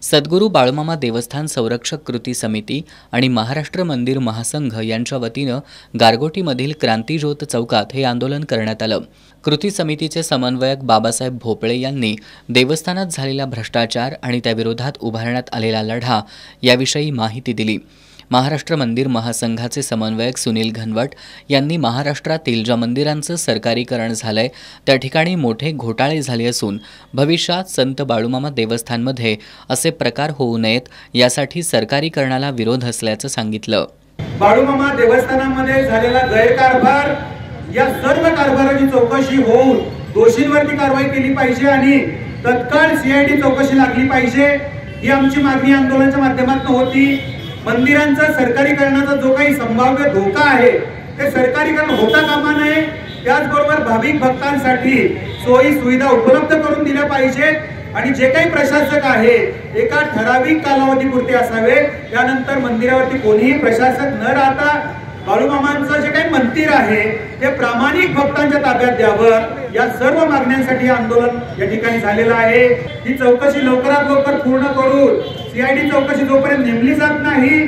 सद्गुरू बाळूमामा देवस्थान संरक्षक कृती समिती आणि महाराष्ट्र मंदिर महासंघ यांच्या वतीनं गारगोटीमधील क्रांतीज्योत चौकात हे आंदोलन करण्यात आलं। कृती समितीचे समन्वयक बाबासाहेब भोपळे यांनी देवस्थानात झालेला भ्रष्टाचार आणि त्याविरोधात उभारण्यात आलेला लढा याविषयी माहिती दिली। महाराष्ट्र मंदिर महासंघाचे समन्वयक सुनील घनवट यांनी महाराष्ट्रातील ज्या मंदिरांचं सरकारीकरण झालंय त्या ठिकाणी मोठे घोटाळे झाले असून भविष्यात संत बाळूमामा देवस्थानमध्ये असे प्रकार होऊ नयेत यासाठी सरकारीकरणाला विरोध असल्याचं सांगितलं। बाळूमामा देवस्थानामध्ये झालेला गैरकारभार या सर्व कारभाराची चौकशी होऊन दोषींवरती कारवाई केली पाहिजे आणि तत्काळ सीआयडी चौकशी लागली पाहिजे ही आमची मागणी आंदोलनाच्या माध्यमातून होती। मंदिरांचा सरकारीकरणाचा जो काही संभाव्य धोका आहे ते सरकारीकरण होता कामा नये, त्याचबरोबर भाविक भक्तांसाठी सोयी सुविधा उपलब्ध करून दिल्या पाहिजेत आणि जे काही प्रशासक आहे एका ठराविक कालावधीपुरते असावे, त्यानंतर मंदिरावरती कोणीही प्रशासक न राहता बाळूमामांचं जे काही मंदिर आहे ते प्रामाणिक भक्तांच्या ताब्यात द्यावं या सर्व मागण्यांसाठी आंदोलन या ठिकाणी झालेलं आहे। ही चौकशी लवकरात लवकर पूर्ण करून सीआयडी चौकशी जोपर्यंत नेमली जात नाही,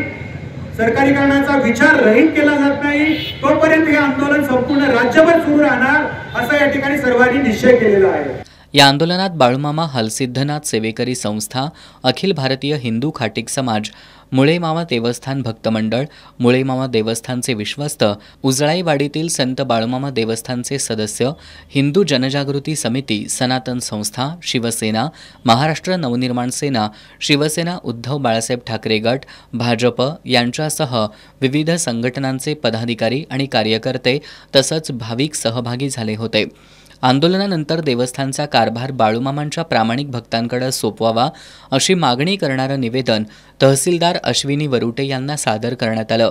सरकारीकरणाचा विचार रहित केला जात नाही, तोपर्यंत हे आंदोलन संपूर्ण राज्यभर सुरू राहणार असा या ठिकाणी सर्वांनी निश्चय केलेला आहे। या आंदोलनात बाळूमामा हलसिद्धनाथ सेवेकरी संस्था, अखिल भारतीय हिंदू खाटीक समाज, मुळेमामा देवस्थान भक्त मंडळ, मुळेमामा देवस्थानचे विश्वस्त, उजळाईवाडीतील संत बाळूमामा देवस्थानचे सदस्य, हिंदू जनजागृती समिती, सनातन संस्था, शिवसेना, महाराष्ट्र नवनिर्माण सेना, शिवसेना उद्धव बाळासाहेब ठाकरे गट, भाजप यांच्यासह विविध संघटनांचे पदाधिकारी आणि कार्यकर्ते तसंच भाविक सहभागी झाले होते। आंदोलनानंतर देवस्थानचा कारभार बाळूमामांच्या प्रामाणिक भक्तांकडे सोपवावा अशी मागणी करणारं निवेदन तहसीलदार अश्विनी वरुटे यांना सादर करण्यात आलं।